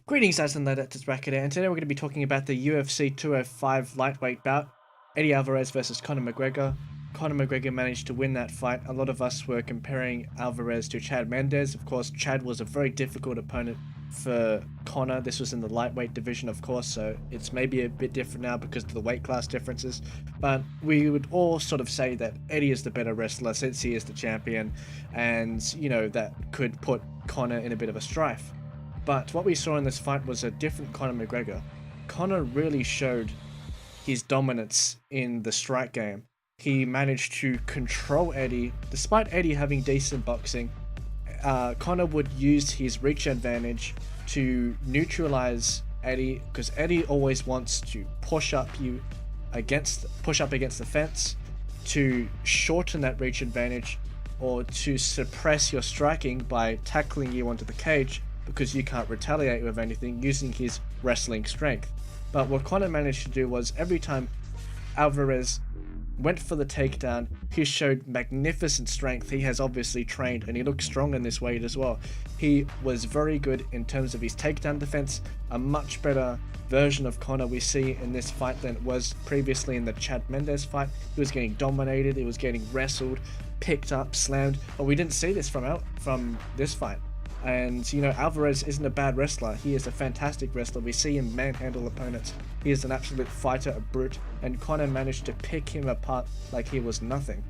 Greetings, guys, and it's Bracket, and today we're going to be talking about the UFC 205 lightweight bout, Eddie Alvarez versus Conor McGregor. Conor McGregor managed to win that fight. A lot of us were comparing Alvarez to Chad Mendes. Of course, Chad was a very difficult opponent for Conor. This was in the lightweight division, of course, so it's maybe a bit different now because of the weight class differences. But we would all sort of say that Eddie is the better wrestler since he is the champion, and, you know, that could put Conor in a bit of a strife. But what we saw in this fight was a different Conor McGregor. Conor really showed his dominance in the strike game. He managed to control Eddie. Despite Eddie having decent boxing, Conor would use his reach advantage to neutralize Eddie, because Eddie always wants to push up against the fence to shorten that reach advantage, or to suppress your striking by tackling you onto the cage, because you can't retaliate with anything using his wrestling strength. But what Conor managed to do was, every time Alvarez went for the takedown, he showed magnificent strength. He has obviously trained, and he looks strong in this weight as well. He was very good in terms of his takedown defense, a much better version of Conor we see in this fight than it was previously in the Chad Mendes fight. He was getting dominated, he was getting wrestled, picked up, slammed, but we didn't see this from this fight. And, you know, Alvarez isn't a bad wrestler. He is a fantastic wrestler. We see him manhandle opponents. He is an absolute fighter, a brute, and Conor managed to pick him apart like he was nothing.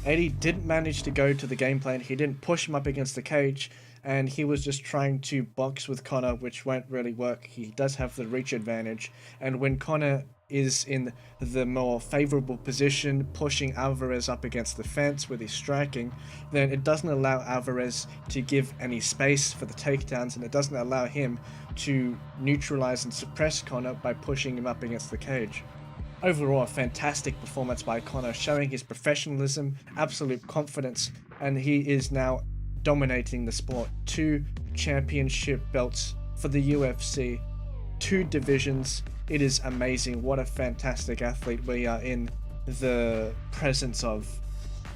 Eddie didn't manage to go to the game plan. He didn't push him up against the cage, and he was just trying to box with Conor, which won't really work. He does have the reach advantage, and when Conor is in the more favorable position, pushing Alvarez up against the fence with his striking, then it doesn't allow Alvarez to give any space for the takedowns, and it doesn't allow him to neutralize and suppress Conor by pushing him up against the cage. Overall, a fantastic performance by Conor, showing his professionalism, absolute confidence, and he is now dominating the sport. 2 championship belts for the UFC, 2 divisions. It is amazing. What a fantastic athlete we are in the presence of.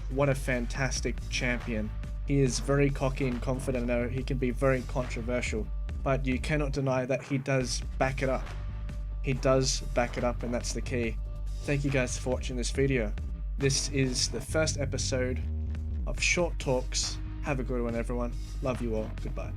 What a fantastic champion. He is very cocky and confident. I know he can be very controversial, but you cannot deny that he does back it up. He does back it up, and that's the key. Thank you guys for watching this video. This is the first episode of Short Talks. Have a good one, everyone. Love you all. Goodbye.